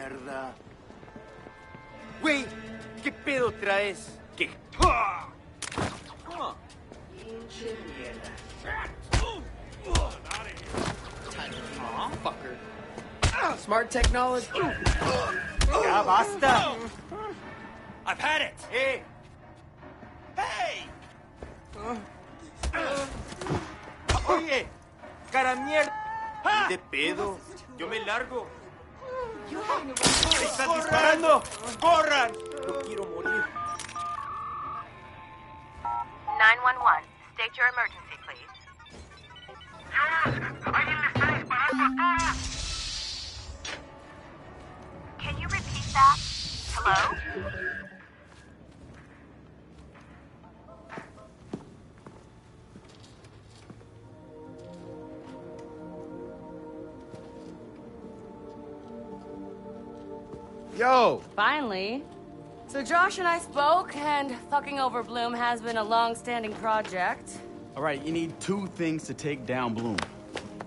mierda. Güey, ¿qué pedo traes? ¿Qué? Pinche mierda. Aw, fucker. Smart technology. Ya basta. I've had it. Hey. Hey! Oye, cara mierda. ¿De pedo? Yo me largo. ¡Están disparando! ¡Corran! No quiero morir. 911, state your emergency, please. ¡Alguien le está disparando a todos! Can you repeat that? Hello? Yo! Finally. So Josh and I spoke, and fucking over Bloom has been a long-standing project. All right, you need two things to take down Bloom.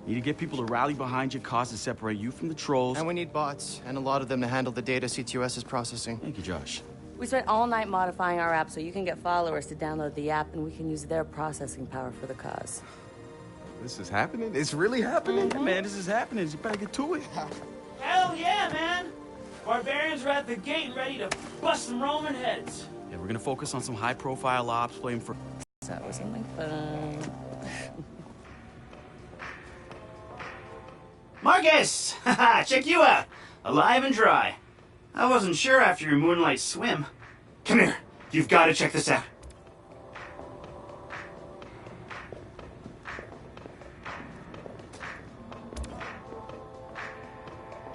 You need to get people to rally behind your cause to separate you from the trolls. And we need bots, and a lot of them to handle the data CTOS is processing. Thank you, Josh. We spent all night modifying our app so you can get followers to download the app, and we can use their processing power for the cause. This is happening? It's really happening? Yeah, man, this is happening. You better get to it. Hell yeah, man! Barbarians are at the gate and ready to bust some Roman heads. Yeah, we're gonna focus on some high-profile ops, playing for... That was something fun. Marcus! Haha, check you out. Alive and dry. I wasn't sure after your moonlight swim. Come here. You've got to check this out.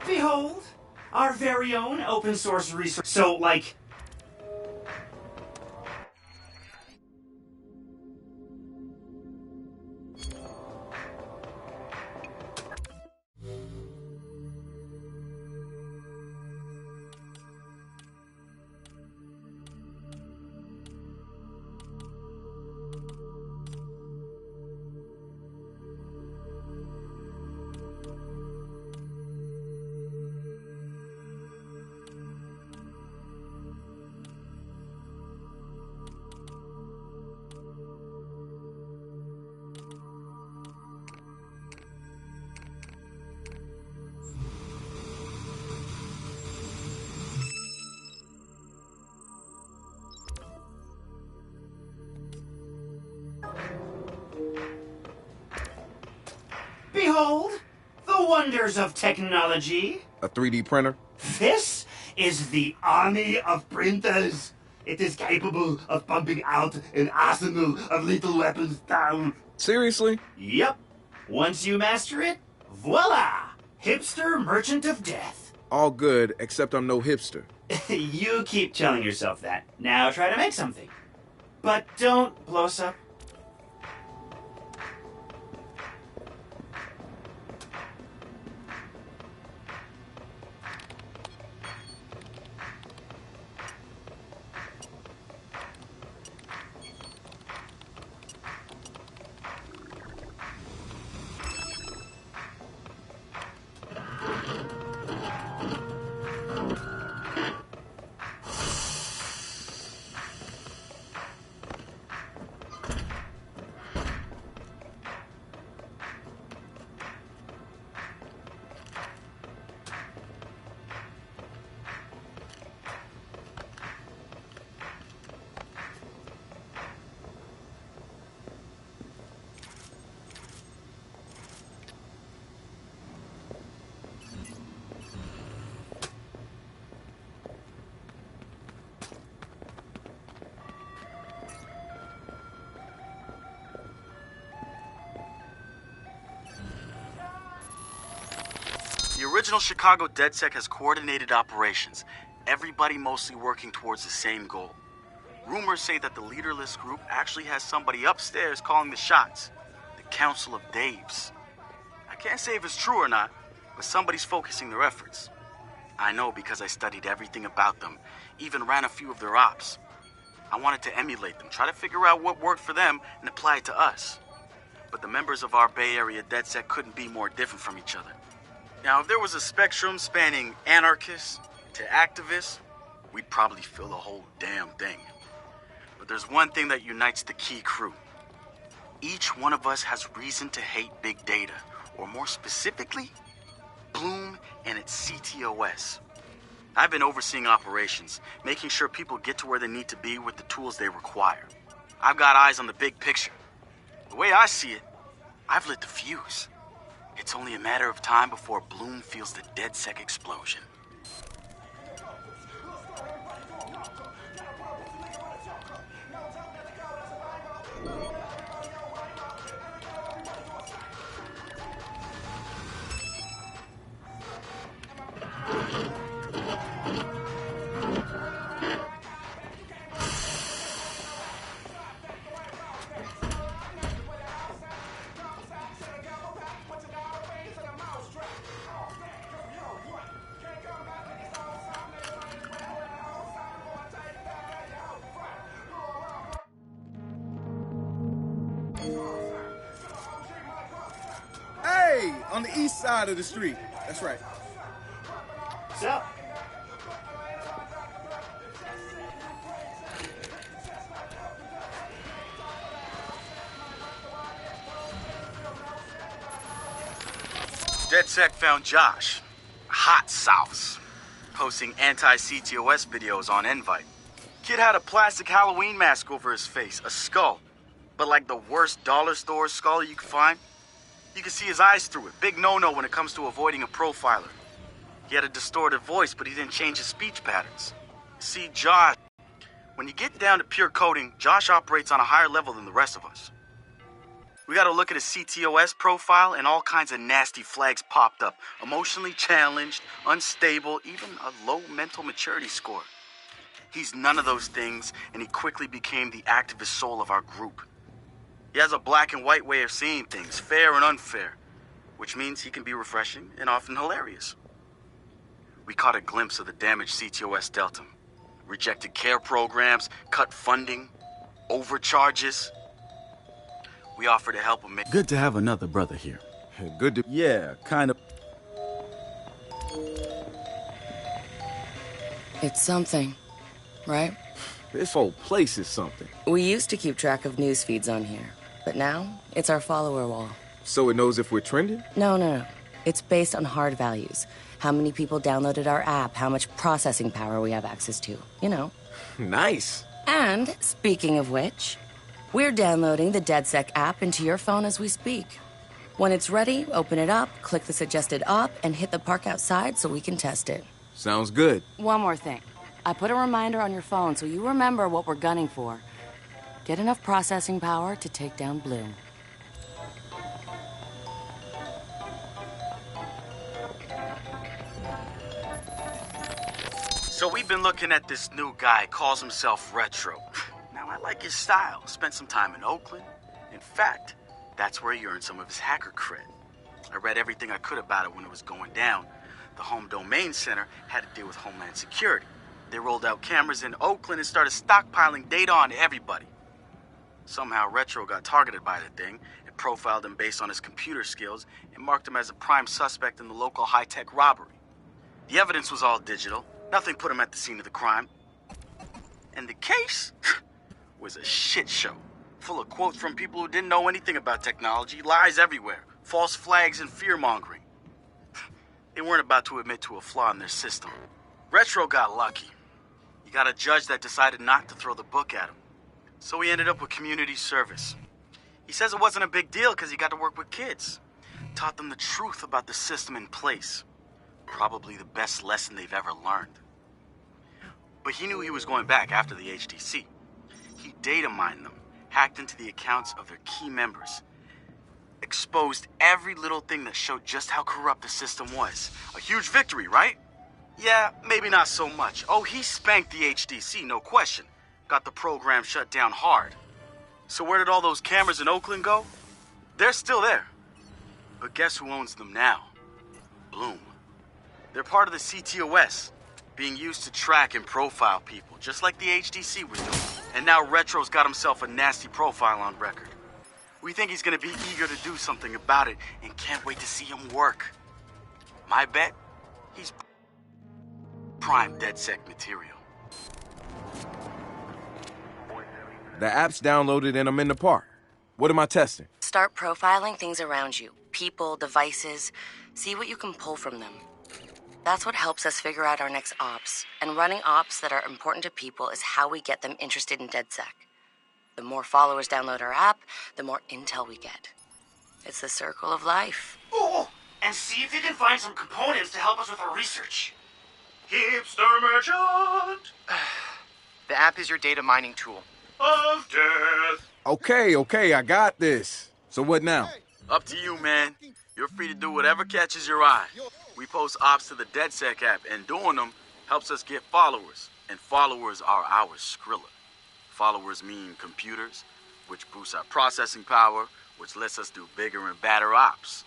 Behold, our very own open source resource. So, like... Behold, the wonders of technology. A 3D printer? This is the army of printers. It is capable of pumping out an arsenal of lethal weapons down. Seriously? Yep. Once you master it, voila! Hipster merchant of death. All good, except I'm no hipster. You keep telling yourself that. Now try to make something. But don't blow us up. The original Chicago DedSec has coordinated operations, everybody mostly working towards the same goal. Rumors say that the leaderless group actually has somebody upstairs calling the shots, the Council of Daves. I can't say if it's true or not, but somebody's focusing their efforts. I know because I studied everything about them, even ran a few of their ops. I wanted to emulate them, try to figure out what worked for them and apply it to us. But the members of our Bay Area DedSec couldn't be more different from each other. Now, if there was a spectrum spanning anarchists to activists, we'd probably fill the whole damn thing. But there's one thing that unites the Key crew. Each one of us has reason to hate big data, or more specifically, Bloom and its CTOS. I've been overseeing operations, making sure people get to where they need to be with the tools they require. I've got eyes on the big picture. The way I see it, I've lit the fuse. It's only a matter of time before Bloom feels the DedSec explosion. Hey, on the east side of the street. That's right. What's up? DedSec found Josh, hot sauce, posting anti-CTOS videos on Invite. Kid had a plastic Halloween mask over his face, a skull, but like the worst dollar store skull you could find. You can see his eyes through it. Big no-no when it comes to avoiding a profiler. He had a distorted voice, but he didn't change his speech patterns. See, Josh, when you get down to pure coding, Josh operates on a higher level than the rest of us. We gotta look at his CTOS profile, and all kinds of nasty flags popped up. Emotionally challenged, unstable, even a low mental maturity score. He's none of those things, and he quickly became the activist soul of our group. He has a black and white way of seeing things, fair and unfair, which means he can be refreshing and often hilarious. We caught a glimpse of the damaged CTOS Delta. Rejected care programs, cut funding, overcharges. We offered to help him make... Good to have another brother here. Good to... Yeah, kind of. It's something, right? This whole place is something. We used to keep track of news feeds on here, but now it's our follower wall. So it knows if we're trending? No. It's based on hard values. How many people downloaded our app, how much processing power we have access to, you know. Nice. And, speaking of which, we're downloading the DedSec app into your phone as we speak. When it's ready, open it up, click the suggested op, and hit the park outside so we can test it. Sounds good. One more thing. I put a reminder on your phone so you remember what we're gunning for. Get enough processing power to take down Bloom. So we've been looking at this new guy, calls himself Retro. Now, I like his style. Spent some time in Oakland. In fact, that's where he earned some of his hacker cred. I read everything I could about it when it was going down. The Home Domain Center had to deal with Homeland Security. They rolled out cameras in Oakland and started stockpiling data on everybody. Somehow Retro got targeted by the thing and profiled him based on his computer skills and marked him as a prime suspect in the local high-tech robbery. The evidence was all digital. Nothing put him at the scene of the crime. And the case was a shit show, full of quotes from people who didn't know anything about technology, lies everywhere, false flags and fear-mongering. They weren't about to admit to a flaw in their system. Retro got lucky. He got a judge that decided not to throw the book at him. So he ended up with community service. He says it wasn't a big deal because he got to work with kids. Taught them the truth about the system in place. Probably the best lesson they've ever learned. But he knew he was going back after the HTC. He data mined them, hacked into the accounts of their key members, exposed every little thing that showed just how corrupt the system was. A huge victory, right? Yeah, maybe not so much. Oh, he spanked the HTC, no question. Got the program shut down hard. So where did all those cameras in Oakland go? They're still there. But guess who owns them now? Bloom. They're part of the CTOS, being used to track and profile people, just like the HTC was doing. And now Retro's got himself a nasty profile on record. We think he's gonna be eager to do something about it and can't wait to see him work. My bet, he's prime DedSec material. The app's downloaded and I'm in the park. What am I testing? Start profiling things around you. People, devices. See what you can pull from them. That's what helps us figure out our next ops. And running ops that are important to people is how we get them interested in DedSec. The more followers download our app, the more intel we get. It's the circle of life. Oh, and see if you can find some components to help us with our research. Hipster merchant The app is your data mining tool. of death. Okay, I got this. So what now? Up to you, man. You're free to do whatever catches your eye. We post ops to the DedSec app, and doing them helps us get followers. And followers are our Skrilla. Followers mean computers, which boosts our processing power, which lets us do bigger and badder ops.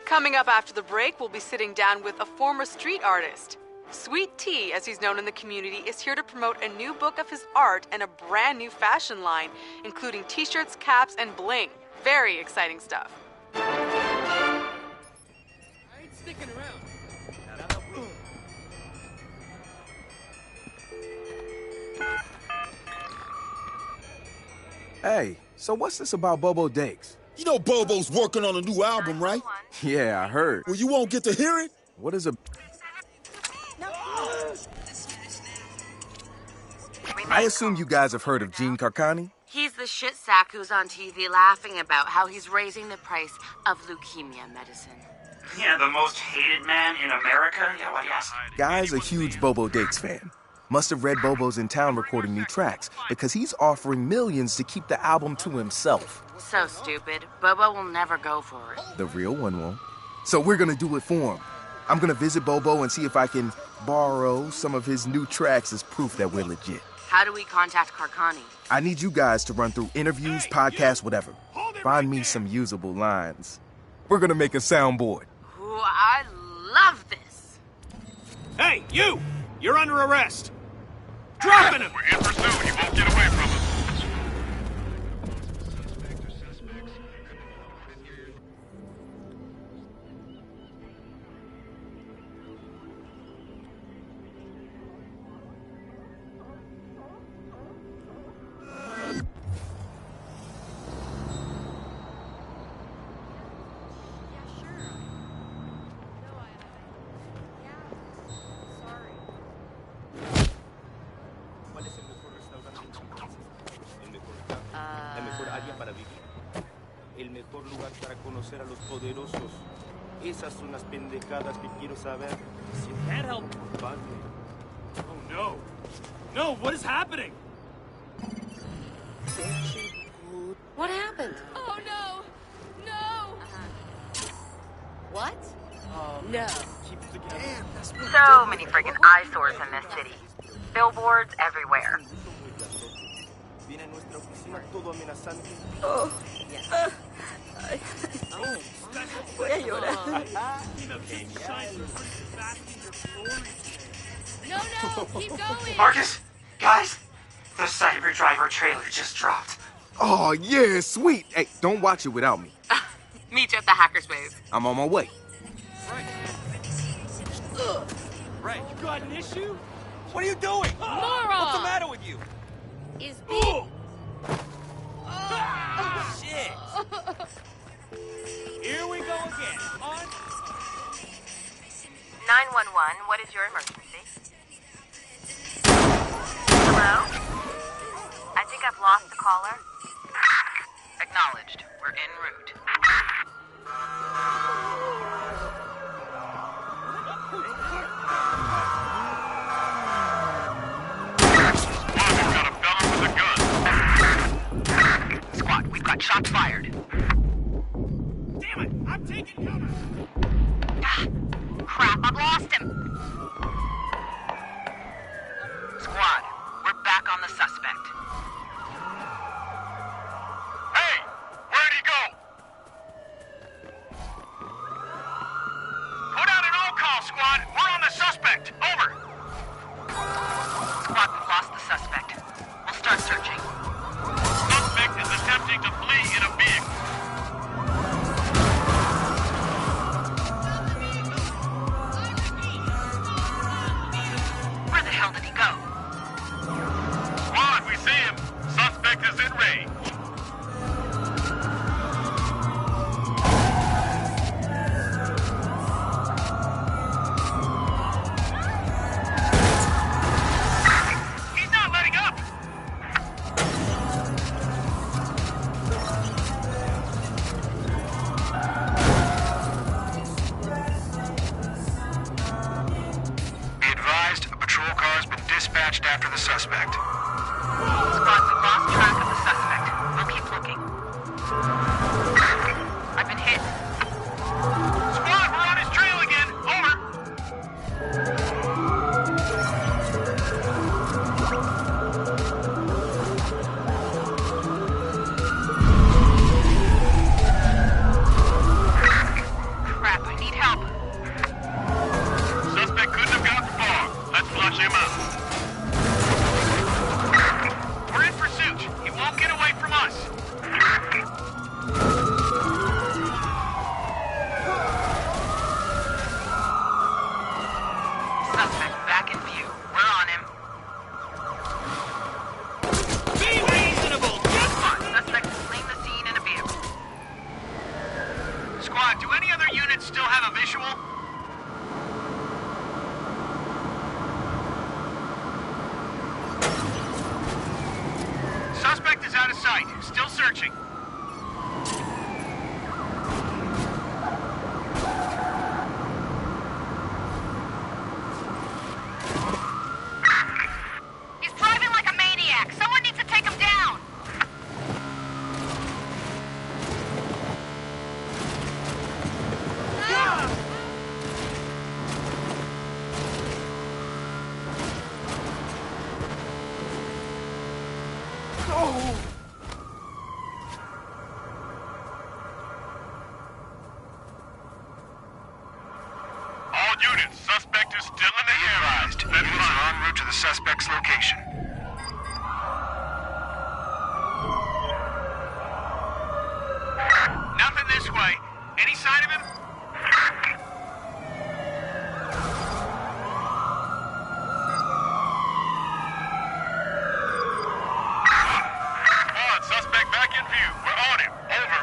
Coming up after the break, we'll be sitting down with a former street artist. Sweet Tea, as he's known in the community, is here to promote a new book of his art and a brand new fashion line, including t-shirts, caps, and bling. Very exciting stuff. I ain't sticking around. Hey, so what's this about Bobo Dakes? You know Bobo's working on a new album, right? Yeah, I heard. Well, you won't get to hear it? What is a... I assume you guys have heard of Gene Carcani? He's the shit sack who's on TV laughing about how he's raising the price of leukemia medicine. Yeah, the most hated man in America? Yeah, what do you ask? Guy's a huge Bobo Dakes fan. Must have read Bobo's in town recording new tracks, because he's offering millions to keep the album to himself. So stupid. Bobo will never go for it. The real one won't. So we're gonna do it for him. I'm gonna visit Bobo and see if I can borrow some of his new tracks as proof that we're legit. How do we contact Carcani? I need you guys to run through interviews, podcasts, whatever. Find me some usable lines. We're gonna make a soundboard. Ooh, I love this. Hey, you! You're under arrest. Dropping him! We're in pursuit. He won't get away from us. El mejor lugar para conocer a los poderosos. Esas son las pendejadas que quiero saber. You can't help. Oh no. No, what is happening? What happened? Oh, no! No! What? No. So many friggin' eyesores in this city. Billboards everywhere. Viene a nuestra oficina todo amenazante. Voy a llorar. No, keep going! Marcus, guys, the Cyberdriver trailer just dropped. Oh, yeah, sweet. Hey, don't watch it without me. Meet you at the Hackerspace. I'm on my way. Right, you got an issue? What are you doing? Moron! What's the matter with you? Is big. Shit! Here we go again. On. 911, what is your emergency? Hello? I think I've lost the caller. Acknowledged. We're en route. Squad, we've got shots fired. Damn it! I'm taking cover! Crap, I've lost him. Squad, we're back on the suspect. searching. He's driving like a maniac. Someone needs to take him down. All units, suspect is still in the air. Units are en route to the suspect's location. Nothing this way. Any sign of him? Come on, suspect back in view. We're on him. Over.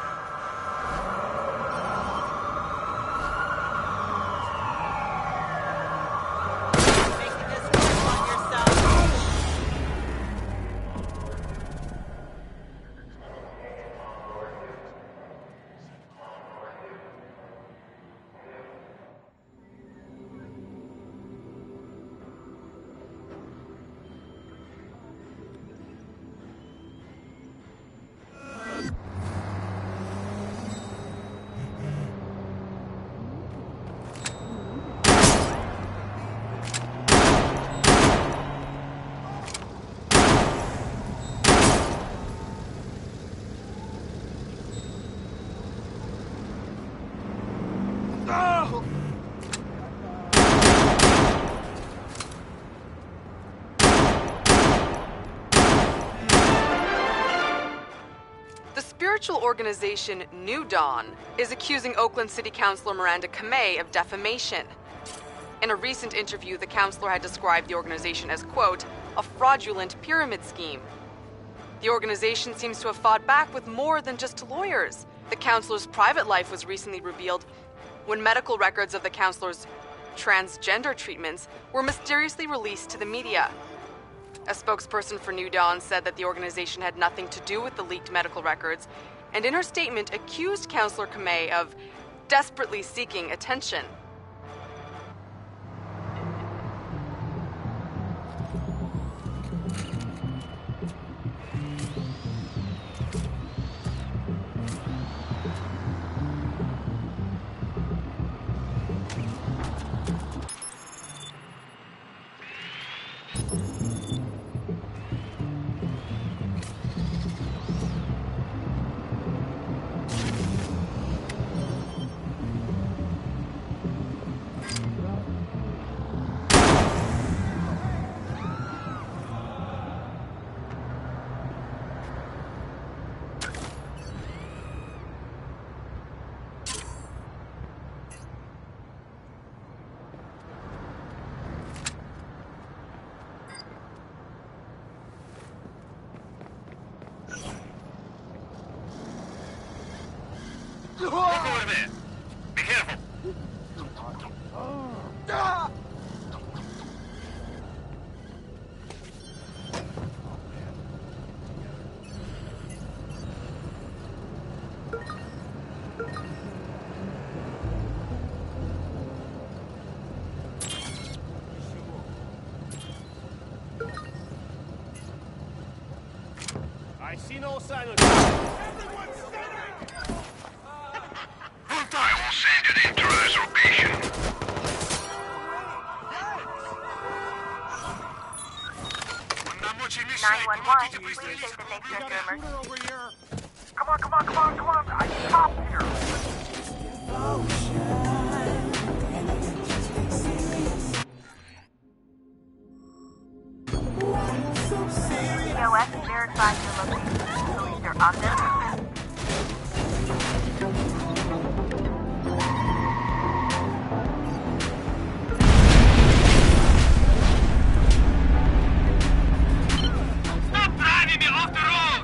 The spiritual organization New Dawn is accusing Oakland City Councilor Miranda Kamei of defamation. In a recent interview, the councilor had described the organization as, quote, a fraudulent pyramid scheme. The organization seems to have fought back with more than just lawyers. The councilor's private life was recently revealed when medical records of the councilor's transgender treatments were mysteriously released to the media. A spokesperson for New Dawn said that the organization had nothing to do with the leaked medical records, and in her statement accused Councilor Kamei of desperately seeking attention. Look over there. Be careful. I see no sign of... Everyone's standing! I will send an enterprise location. 911, please state the nature of your emergency. Come on. I need help here. EOS verified your location. Police are on their route. Stop driving me off the road!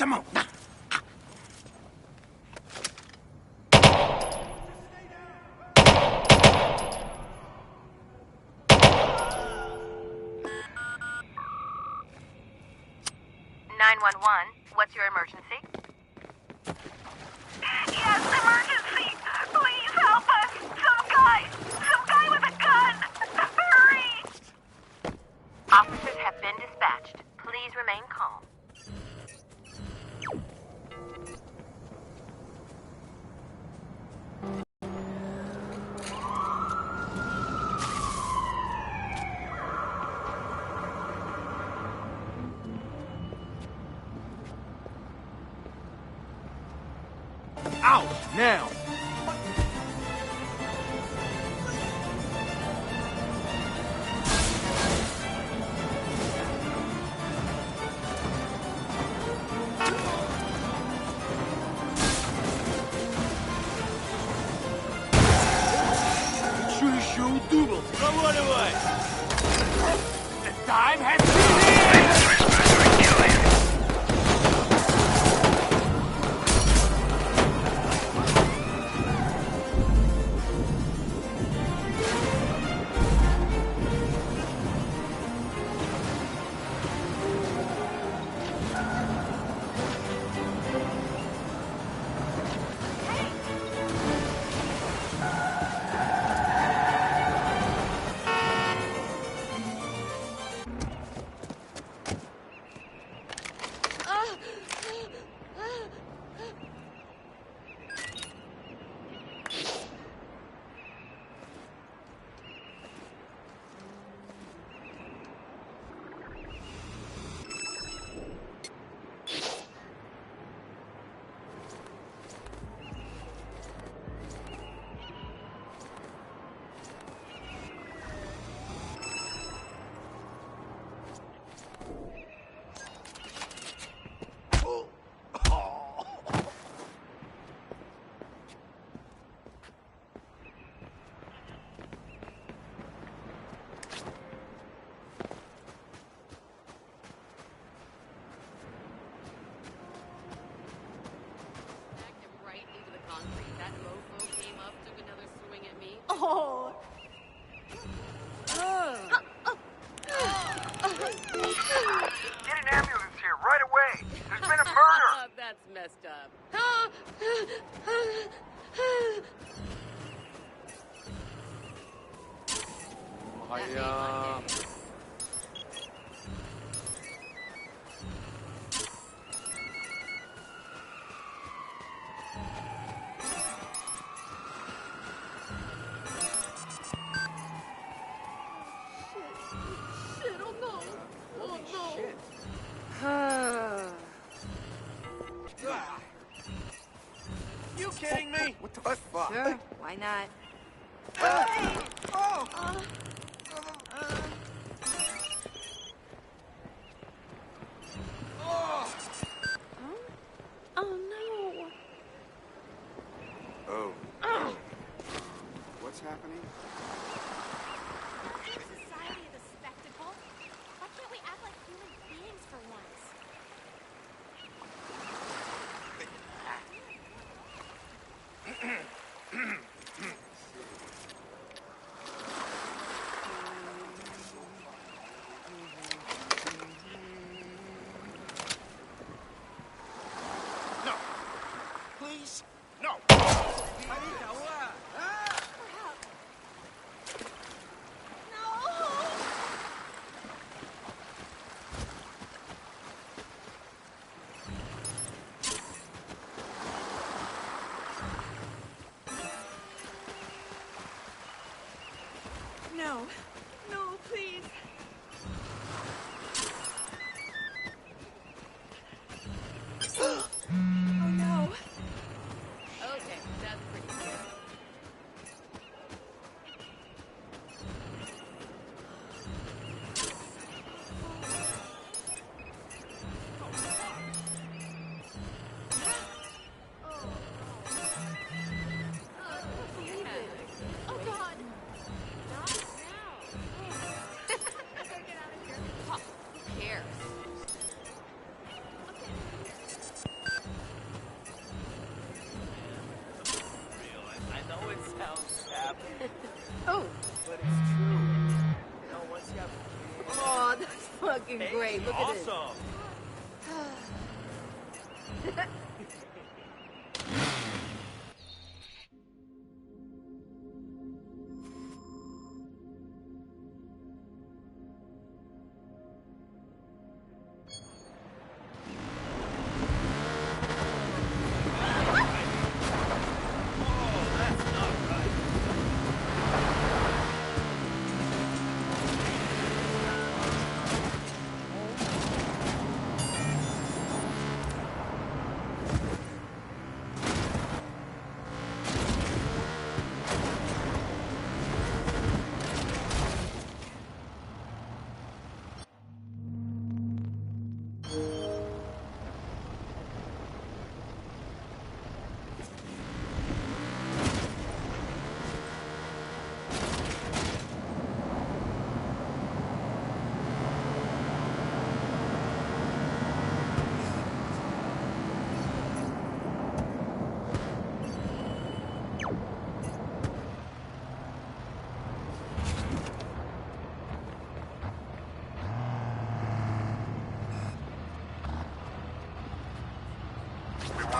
Come on. 911, what's your emergency? Yes, emergency! Please help us! Some guy with a gun! Hurry! Officers have been dispatched. Please remain calm. Out now! Чую дубл! Проваливай! The time has Oh. Get an ambulance here right away! There's been a murder! That's messed up. Shit, oh no. Oh no. You kidding me? What the fuck? Sure, why not? Oh no. Oh. What's happening? Isn't society the spectacle? Why can't we act like human beings for once? No. Please? No. No. No, please. Oh no. Okay, that's pretty scary. Oh god. Not now. fucking great. Look at this.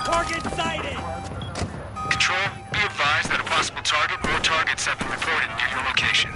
Target sighted! Control, be advised that a possible target or targets have been reported near your location.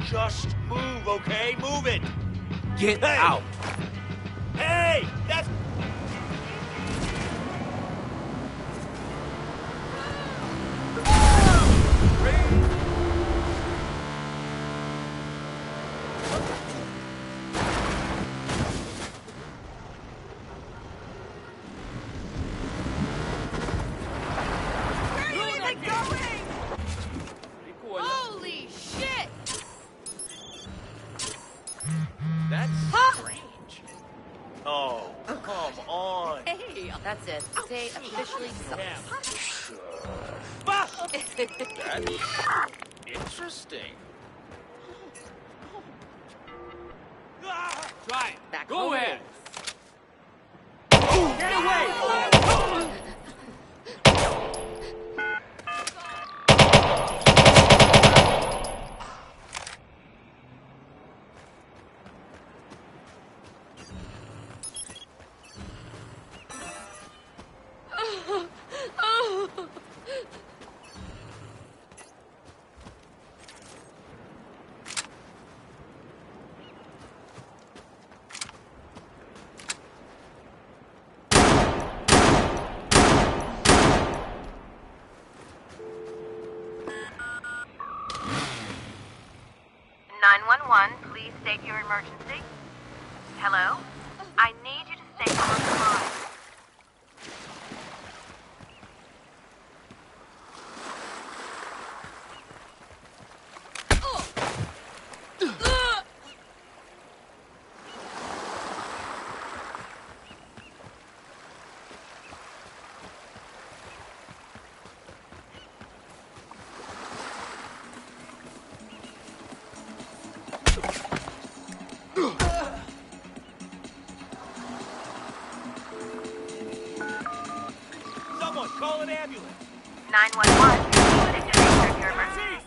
Just move, okay? Move it! Get out! Hey! That's... Holy shit! That's strange. Oh, come on. Hey, that's it. Day officially sucks. That's interesting. Try it. Back Go home. ahead. Get away! Please state your emergency. Hello? I need you to stay on the line. Someone call an ambulance. 911. State the nature of your emergency.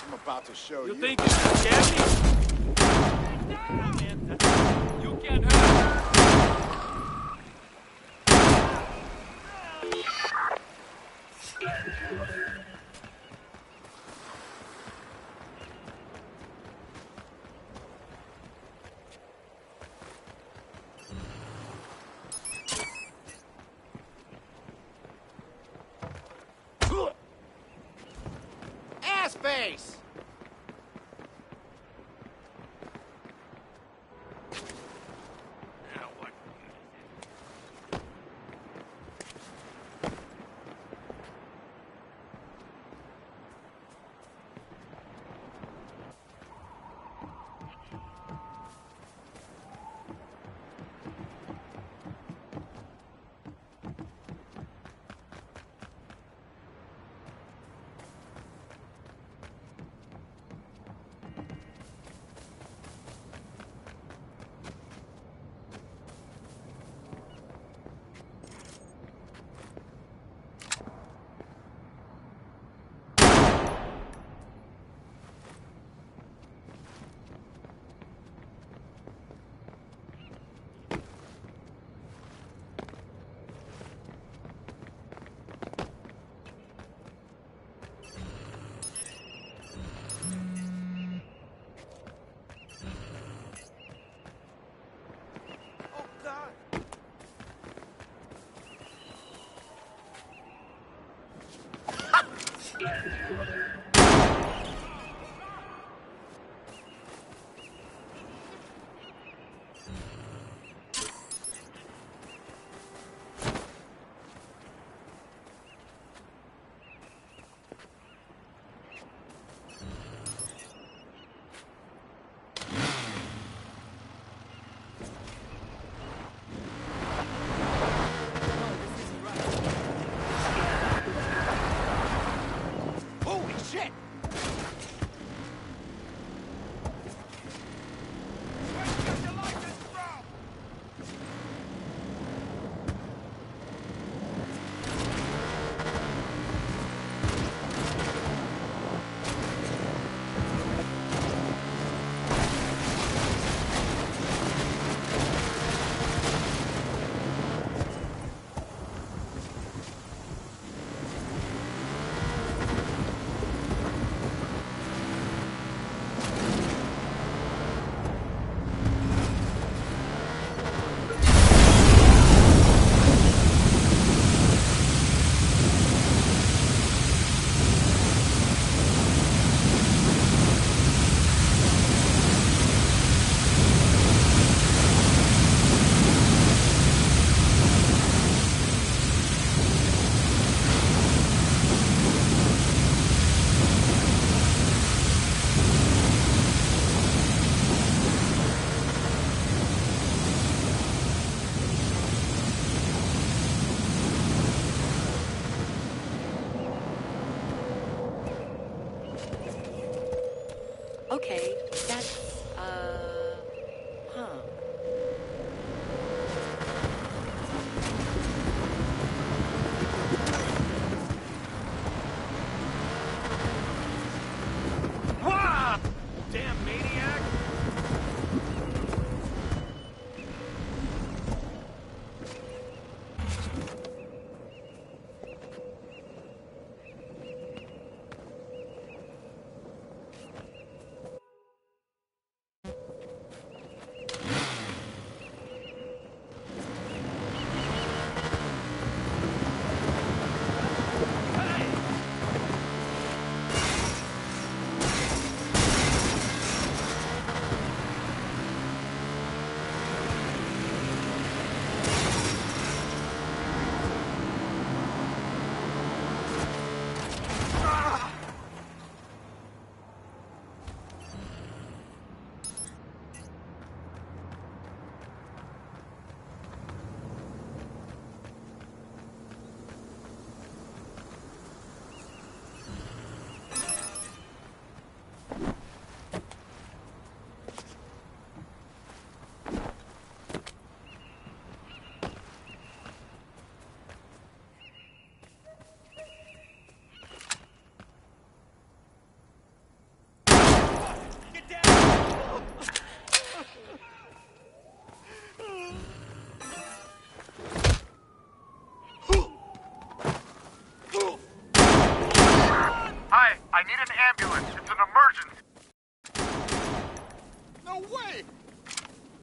I'm about to show you. You think you can scare me?